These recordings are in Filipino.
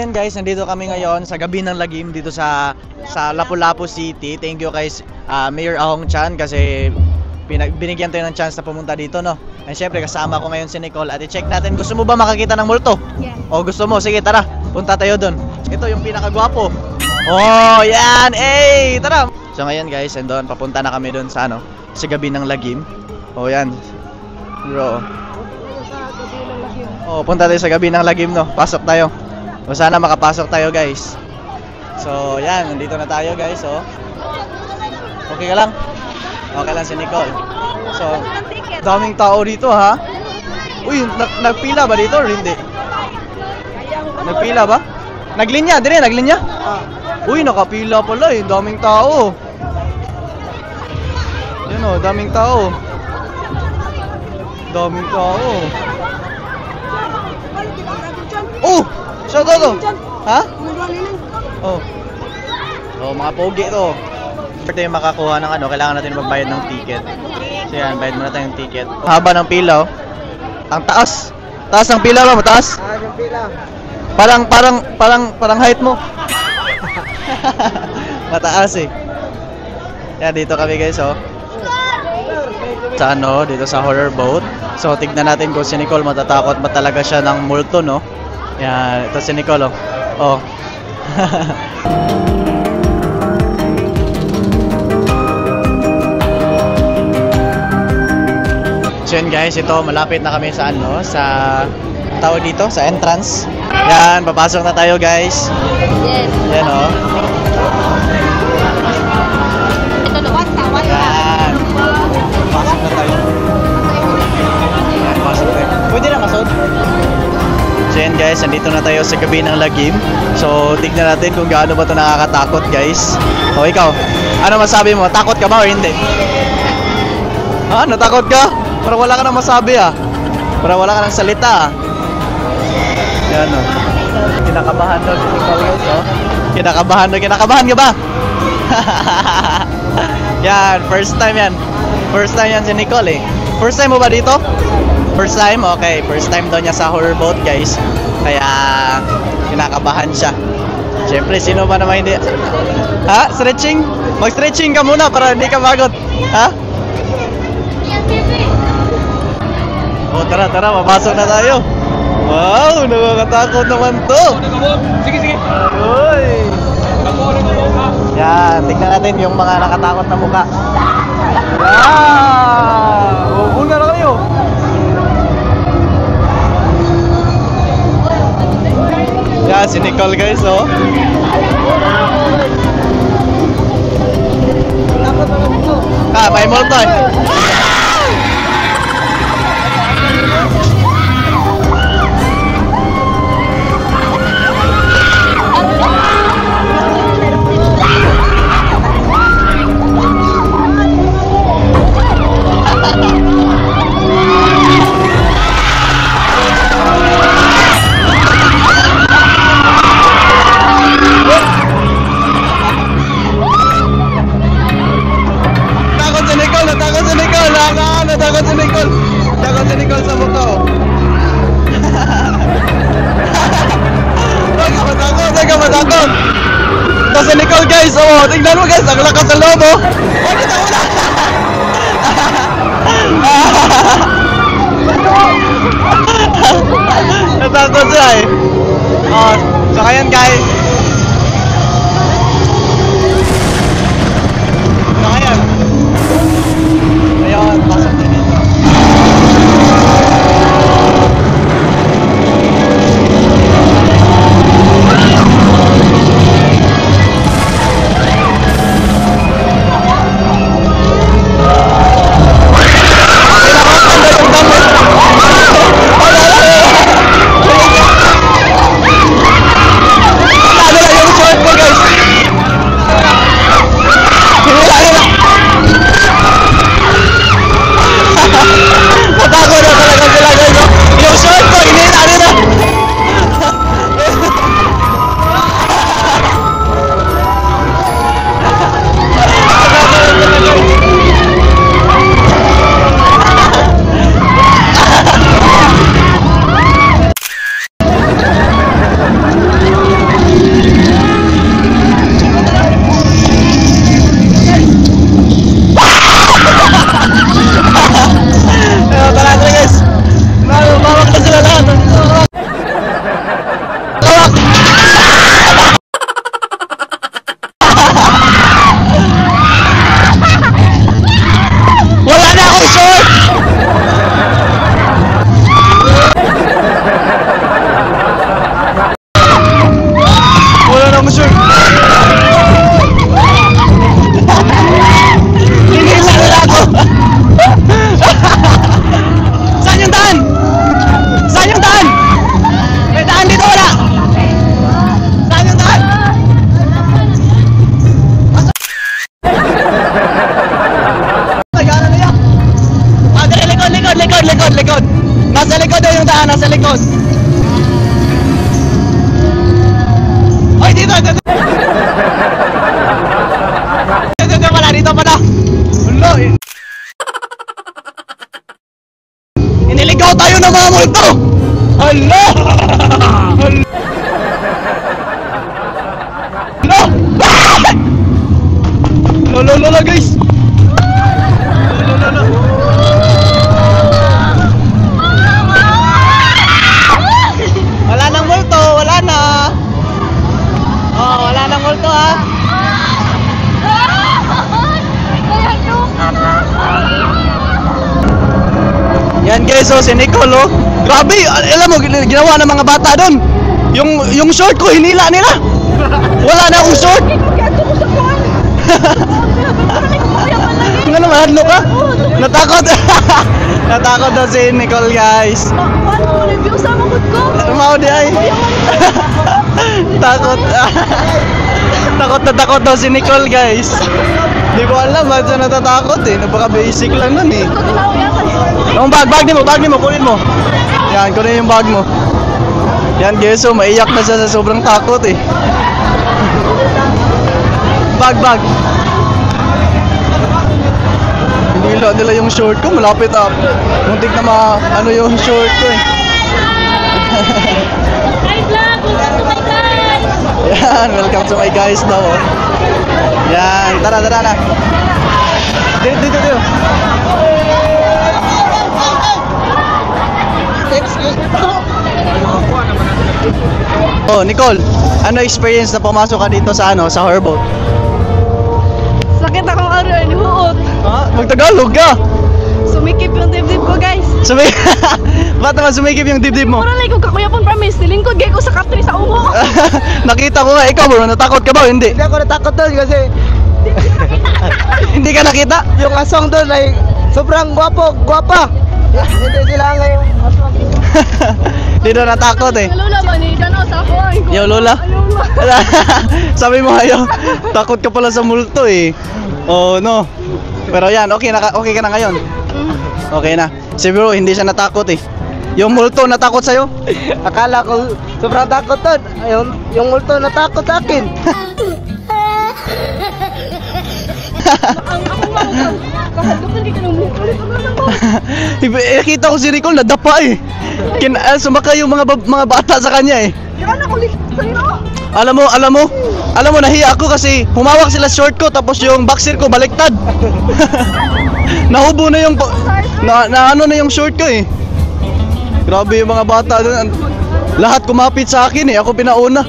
ayun guys, nandito kami ngayon sa gabi ng lagim dito sa Lapu-Lapu City. Thank you guys Mayor Ahong Chan kasi binigyan tayo ng chance na pumunta dito, no? And syempre kasama ko ngayon si Nicole at i-check natin. Gusto mo ba makakita ng multo? Yeah. O gusto mo? Sige, tara. Punta tayo doon. Ito yung pinakagwapo. Oh, yan! Hey! Tara! So ngayon guys, and doon, papunta na kami doon sa sa gabi ng lagim. Oh, yan. Bro. Oh, punta tayo sa gabi ng lagim, no? Pasok tayo. O sana makapasok tayo guys. So yan, nandito na tayo guys, oh. Okay ka lang? Okay lang si Nicole. So, daming tao dito ha. Uy, nagpila ba dito or hindi? Nagpila ba? Naglinya, dire, naglinya? Uy, nakapila pala eh, daming tao. Yan oh, daming tao. Daming tao. Oh! Shout out to! Ha? Oh. Oh, mga pogi to. Ito yung makakuha ng kailangan natin magbayad ng ticket. So yan, bayad muna tayong ticket. Haba ng pila, oh. Ang taas. Taas ng pila ba? Mataas? Yung pila. Parang height mo. Mataas eh. Yan, dito kami guys, oh. Sa dito sa horror boat. So, tignan natin kung si Nicole matatakot ba talaga siya ng multo, no? Yan, ito si Nicole, oh. Oh. So yun guys, ito malapit na kami sa sa tawag dito, sa entrance. Yan, papasok na tayo guys. Yes. Yan oh. Ito luwas, tawad. Yan. Pasok na tayo. Yan, pasok na tayo. Pwede na masod. So yan guys, nandito na tayo sa gabi ng lagim. So tignan natin kung gaano ba ito nakakatakot guys. O ikaw, ano masabi mo? Takot ka ba o hindi? Ha? Natakot ka? Parang wala ka nang masabi ah. Parang wala ka nang salita ah. Yan o. Kinakabahan daw si Nicole guys oh. Kinakabahan ka ba? Yan, first time yan. First time yan si Nicole eh. First time mo ba dito? First time? Okay, first time daw niya sa horror boat guys. Kaya kinakabahan siya. Siyempre, sino ba naman hindi? Ha? Stretching? Mag-stretching ka muna para hindi ka magot. Ha? Oh, tara, mapasok na tayo. Wow, nakakatakot naman to. Sige. Uy. Yan, tignan natin yung mga nakatakot na mukha. Yan. Oh, una na kayo. Yan, si Nicole guys, oh. May multo eh. Takot si Nicole sa mukha oh. Huwag ka matakot. Ito si Nicole guys, oh. Tingnan mo guys, ang lakas sa loob oh. Natakot siya eh. Oh, so ngayon guys. So ngayon. Ayun, pasok din dito. boss. Ay, dito. Dito pala, dito pala. Hello. Iniligaw tayo ng mga multo. Hello. Hello. Lolo guys. Lolo. Wala nang multo, wala na. Oh, wala nang multo ha. Yan guys, so si Nicole, oh. Grabe, alam mo, ginawa ng mga bata doon. Yung short ko, hinila nila. Wala na akong short. Nga naman, hadlo ka? Natakot. Natakot na si Nicole guys. Mau di ay. Takot. Takot daw si Nicole guys. Di ko alam ba't siya natatakot eh. Napaka-basic lang nun eh. Yung bag mo, kunin mo. Yan, kunin yung bag mo. Yan guys, so maiyak na siya sa sobrang takot eh. Bag. Hinila nila yung short ko, malapit up. Muntik na ano yung short ko eh. Hi vlog! Welcome to my guys! Yan, welcome to my guys daw. Oh. Yan, tara na. Dito. Excuse me. Oh, Nicole, ano experience na pumasok ka dito sa horror boat? Sakit akong aron, huot. Ha? Magtagalog ka? Sumikip yung dibdib ko guys. Ba't naman sumikip yung dibdib mo? Mura lang kung kakuyapon promise, nilingkod gay ko sa kaptri sa umo. Nakita ko nga, ikaw bro, natakot ka ba? Hindi. Hindi ako natakot doon kasi Hindi ka nakita? yung aswang doon ay sobrang gwapa. Hindi sila ngayon aswang. Hindi na natakot eh. Lola ba ni Dano sa ako? Yo, Lola. Sabi mo ayo, takot ka pala sa multo eh. Oh no. Pero yan, okay ka na ngayon. Okay na. Si bro, hindi siya natakot eh. Yung multo natakot sa'yo? Akala ko sobrang takot doon. Ayun, yung multo natakot sa akin. Ang ako nga, kahagdapan kita ng mukulit. Nakita ko si Nicole nadapa eh. Sumakay yung mga bata sa kanya eh. Yan ako ulit sa'yo. Alam mo, nahiya ako kasi humawak sila short ko tapos yung boxer ko baliktad. Nahubo na yung ano na yung short ko eh. Grabe yung mga bata doon. Lahat kumapit sa akin eh, ako pinauna.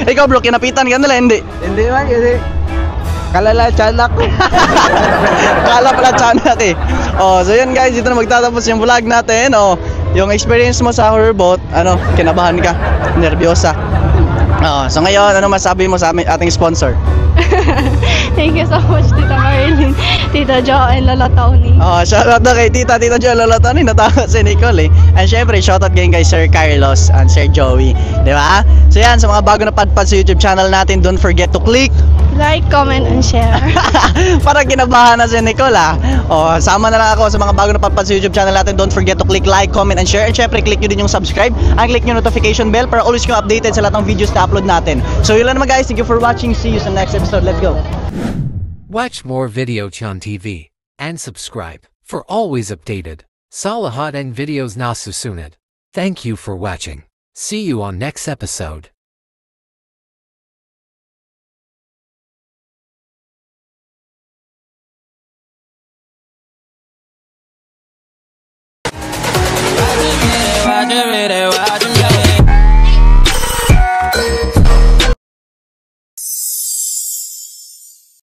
Ikaw bro, kinapitan ka nila, hindi? Hindi man kasi kalala tiyanak ko. Kala pala tiyanak eh. Oh, so yun guys, dito na magtatapos yung vlog natin. Oh, yung experience mo sa horror boat, kinabahan ka, nervyosa. So ngayon, ano masabi mo sa ating sponsor? Thank you so much, Tita Marilyn, Tita Jo, and Lola Tony. Shoutout na kay Tita Jo, Lola Tony, natakot si Nicole eh. And syempre, shoutout din kay Sir Carlos and Sir Joey. Di ba? So yan, sa mga bago na padpad sa YouTube channel natin, don't forget to click Like, comment, and share. para kinabahan na si Nicole ah. Sama na lang ako sa mga bago na padpad sa YouTube channel natin. Don't forget to click like, comment, and share. And syempre, click nyo din yung subscribe. And click nyo notification bell para always nyo updated sa lahat ng videos na upload natin. So yun lang naman guys. Thank you for watching. See you sa next episode. Let's go. Watch more Video Chan TV and subscribe for always updated Salahat and videos na susunod. Thank you for watching. See you on next episode. Roger it.